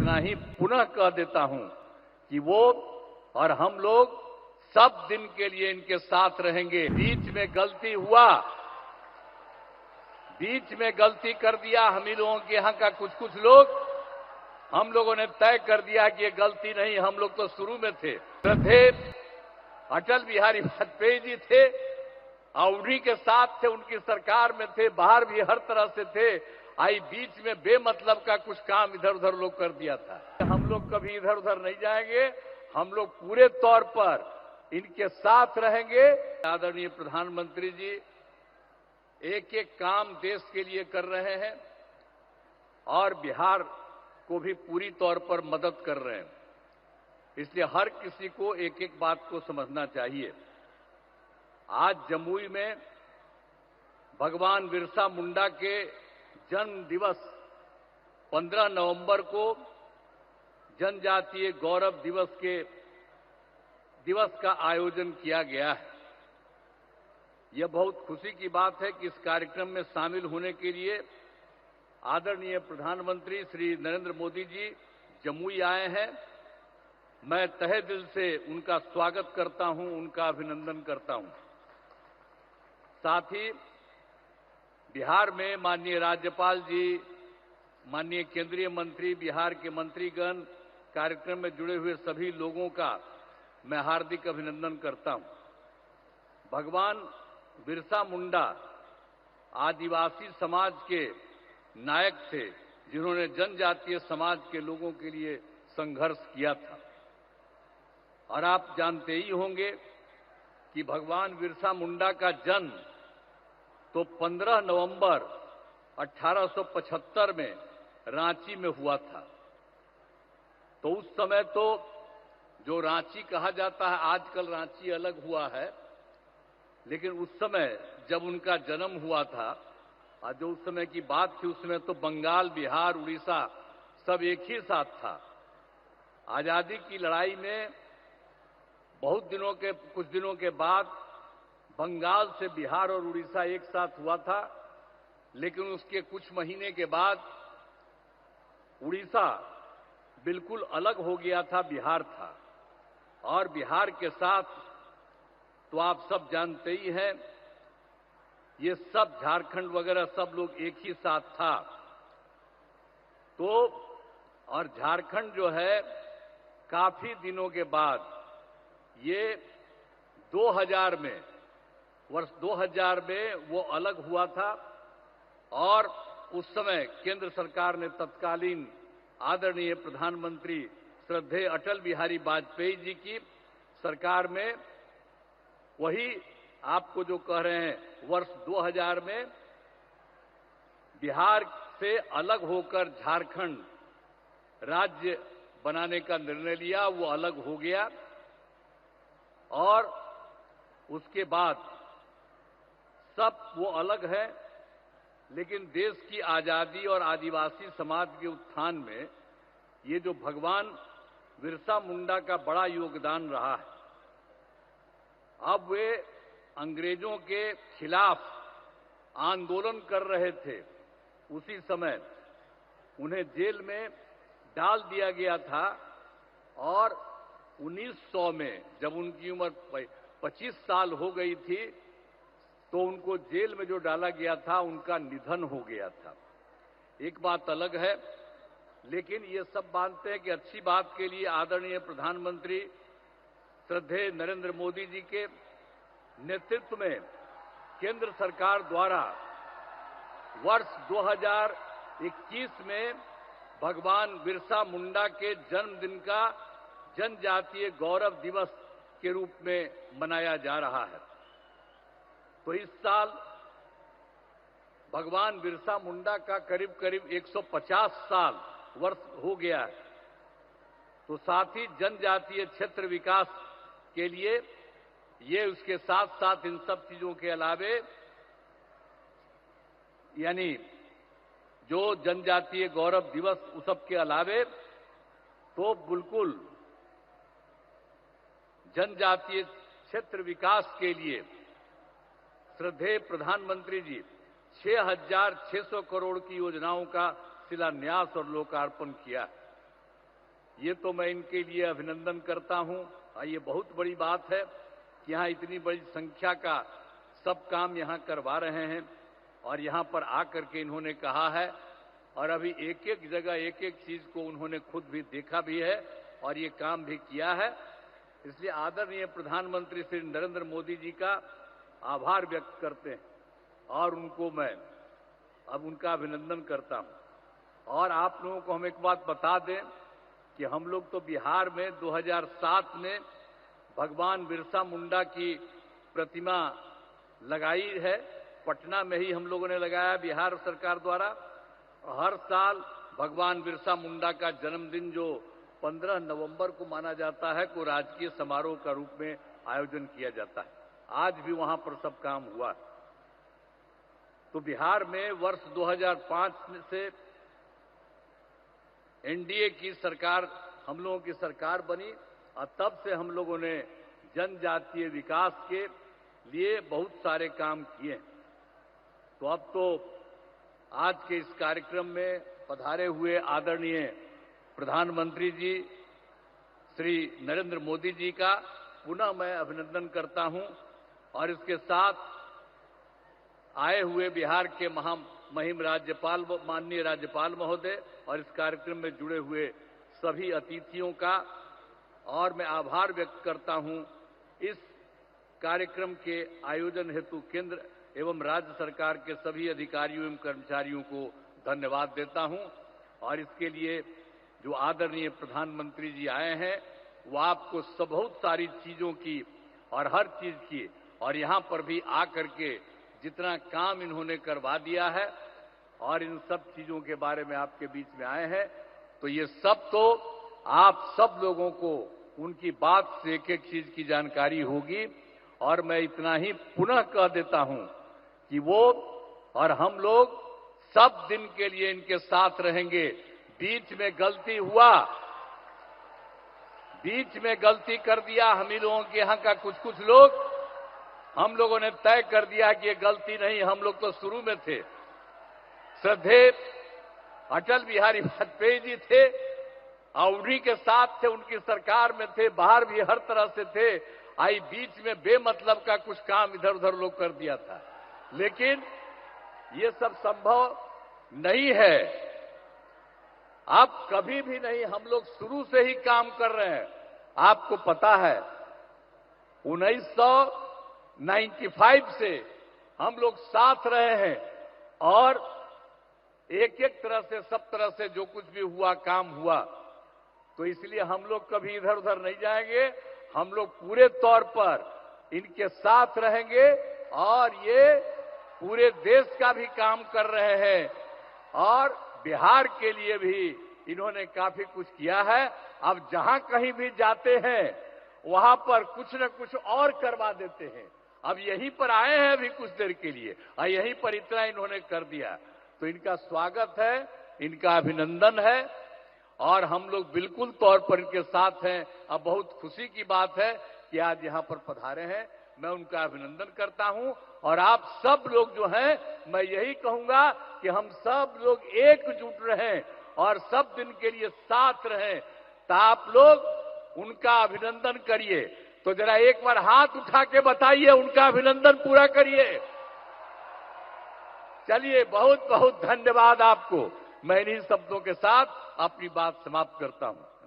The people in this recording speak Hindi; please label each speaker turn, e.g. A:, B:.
A: इतना ही पुनः कह देता हूं कि वो और हम लोग सब दिन के लिए इनके साथ रहेंगे। बीच में गलती कर दिया हम ही लोगों के यहाँ का कुछ लोग, हम लोगों ने तय कर दिया कि ये गलती नहीं, हम लोग तो शुरू में थे। श्रद्धेय अटल बिहारी वाजपेयी जी थे और उन्हीं के साथ थे, उनकी सरकार में थे, बाहर भी हर तरह से थे। आई बीच में बेमतलब का कुछ काम इधर उधर लोग कर दिया था। हम लोग कभी इधर उधर नहीं जाएंगे, हम लोग पूरे तौर पर इनके साथ रहेंगे। आदरणीय प्रधानमंत्री जी एक एक काम देश के लिए कर रहे हैं और बिहार को भी पूरी तौर पर मदद कर रहे हैं। इसलिए हर किसी को एक एक बात को समझना चाहिए। आज जमुई में भगवान बिरसा मुंडा के जन्म दिवस 15 नवंबर को जनजातीय गौरव दिवस का आयोजन किया गया है। यह बहुत खुशी की बात है कि इस कार्यक्रम में शामिल होने के लिए आदरणीय प्रधानमंत्री श्री नरेंद्र मोदी जी जमुई आए हैं। मैं तहे दिल से उनका स्वागत करता हूं, उनका अभिनंदन करता हूं। साथ ही बिहार में माननीय राज्यपाल जी, माननीय केंद्रीय मंत्री, बिहार के मंत्रीगण, कार्यक्रम में जुड़े हुए सभी लोगों का मैं हार्दिक अभिनंदन करता हूं। भगवान बिरसा मुंडा आदिवासी समाज के नायक थे, जिन्होंने जनजातीय समाज के लोगों के लिए संघर्ष किया था। और आप जानते ही होंगे कि भगवान बिरसा मुंडा का जन्म तो 15 नवंबर 1875 में रांची में हुआ था। तो उस समय तो जो रांची कहा जाता है, आजकल रांची अलग हुआ है, लेकिन उस समय जब उनका जन्म हुआ था और जो उस समय की बात थी, उसमें तो बंगाल, बिहार, उड़ीसा सब एक ही साथ था। आजादी की लड़ाई में कुछ दिनों के बाद बंगाल से बिहार और उड़ीसा एक साथ हुआ था, लेकिन उसके कुछ महीने के बाद उड़ीसा बिल्कुल अलग हो गया था, बिहार था। और बिहार के साथ तो आप सब जानते ही हैं, ये सब झारखंड वगैरह सब लोग एक ही साथ था। तो और झारखंड जो है काफी दिनों के बाद ये 2000 में, वर्ष 2000 में वो अलग हुआ था। और उस समय केंद्र सरकार ने तत्कालीन आदरणीय प्रधानमंत्री श्रद्धेय अटल बिहारी वाजपेयी जी की सरकार में वही आपको जो कह रहे हैं, वर्ष 2000 में बिहार से अलग होकर झारखंड राज्य बनाने का निर्णय लिया। वो अलग हो गया और उसके बाद सब वो अलग है, लेकिन देश की आजादी और आदिवासी समाज के उत्थान में ये जो भगवान बिरसा मुंडा का बड़ा योगदान रहा है। अब वे अंग्रेजों के खिलाफ आंदोलन कर रहे थे, उसी समय उन्हें जेल में डाल दिया गया था। और 1900 में जब उनकी उम्र 25 साल हो गई थी, तो उनको जेल में जो डाला गया था, उनका निधन हो गया था। एक बात अलग है, लेकिन ये सब मानते हैं कि अच्छी बात के लिए आदरणीय प्रधानमंत्री श्रद्धेय नरेंद्र मोदी जी के नेतृत्व में केंद्र सरकार द्वारा वर्ष 2021 में भगवान बिरसा मुंडा के जन्मदिन का जनजातीय गौरव दिवस के रूप में मनाया जा रहा है। तो इस साल भगवान बिरसा मुंडा का करीब करीब 150 साल वर्ष हो गया है। तो साथ ही जनजातीय क्षेत्र विकास के लिए ये उसके साथ साथ इन सब चीजों के अलावे, यानी जो जनजातीय गौरव दिवस उस सब के अलावे, तो बिल्कुल जनजातीय क्षेत्र विकास के लिए श्रद्धेय प्रधानमंत्री जी 6,600 करोड़ की योजनाओं का शिलान्यास और लोकार्पण किया। ये तो मैं इनके लिए अभिनंदन करता हूं। और ये बहुत बड़ी बात है कि यहाँ इतनी बड़ी संख्या का सब काम यहाँ करवा रहे हैं और यहाँ पर आकर के इन्होंने कहा है और अभी एक एक जगह एक एक चीज को उन्होंने खुद भी देखा भी है और ये काम भी किया है। इसलिए आदरणीय प्रधानमंत्री श्री नरेंद्र मोदी जी का आभार व्यक्त करते हैं और उनको मैं अब उनका अभिनंदन करता हूं। और आप लोगों को हम एक बात बता दें कि हम लोग तो बिहार में 2007 में भगवान बिरसा मुंडा की प्रतिमा लगाई है। पटना में ही हम लोगों ने लगाया बिहार सरकार द्वारा। हर साल भगवान बिरसा मुंडा का जन्मदिन जो 15 नवंबर को माना जाता है को राजकीय समारोह का रूप में आयोजन किया जाता है। आज भी वहां पर सब काम हुआ। तो बिहार में वर्ष 2005 से एनडीए की सरकार हम लोगों की सरकार बनी और तब से हम लोगों ने जनजातीय विकास के लिए बहुत सारे काम किए। तो अब तो आज के इस कार्यक्रम में पधारे हुए आदरणीय प्रधानमंत्री जी श्री नरेंद्र मोदी जी का पुनः मैं अभिनंदन करता हूं और इसके साथ आए हुए बिहार के महामहिम राज्यपाल माननीय राज्यपाल महोदय और इस कार्यक्रम में जुड़े हुए सभी अतिथियों का और मैं आभार व्यक्त करता हूं इस कार्यक्रम के आयोजन हेतु केंद्र एवं राज्य सरकार के सभी अधिकारियों एवं कर्मचारियों को धन्यवाद देता हूं। और इसके लिए जो आदरणीय प्रधानमंत्री जी आए हैं वो आपको बहुत सारी चीजों की और हर चीज की और यहां पर भी आकर के जितना काम इन्होंने करवा दिया है और इन सब चीजों के बारे में आपके बीच में आए हैं। तो ये सब तो आप सब लोगों को उनकी बात से एक एक चीज की जानकारी होगी और मैं इतना ही पुनः कह देता हूं कि वो और हम लोग सब दिन के लिए इनके साथ रहेंगे। बीच में गलती हुआ, बीच में गलती कर दिया हम ही लोगों के यहाँ का कुछ लोग, हम लोगों ने तय कर दिया कि ये गलती नहीं, हम लोग तो शुरू में थे। श्रद्धेय अटल बिहारी वाजपेयी जी थे और उन्हीं के साथ थे, उनकी सरकार में थे, बाहर भी हर तरह से थे। आई बीच में बेमतलब का कुछ काम इधर उधर लोग कर दिया था, लेकिन ये सब संभव नहीं है। आप कभी भी नहीं, हम लोग शुरू से ही काम कर रहे हैं। आपको पता है 1995 से हम लोग साथ रहे हैं और एक एक तरह से सब तरह से जो कुछ भी हुआ काम हुआ। तो इसलिए हम लोग कभी इधर उधर नहीं जाएंगे, हम लोग पूरे तौर पर इनके साथ रहेंगे और ये पूरे देश का भी काम कर रहे हैं और बिहार के लिए भी इन्होंने काफी कुछ किया है। अब जहां कहीं भी जाते हैं वहां पर कुछ न कुछ और करवा देते हैं। अब यहीं पर आए हैं अभी कुछ देर के लिए और यहीं पर इतना इन्होंने कर दिया। तो इनका स्वागत है, इनका अभिनंदन है और हम लोग बिल्कुल तौर पर इनके साथ हैं। अब बहुत खुशी की बात है कि आज यहां पर पधारे हैं। मैं उनका अभिनंदन करता हूं और आप सब लोग जो हैं, मैं यही कहूंगा कि हम सब लोग एकजुट रहें और सब दिन के लिए साथ रहें। तो आप लोग उनका अभिनंदन करिए। तो जरा एक बार हाथ उठा के बताइए, उनका अभिनंदन पूरा करिए। चलिए, बहुत बहुत धन्यवाद आपको। मैं इन्हीं शब्दों के साथ अपनी बात समाप्त करता हूं।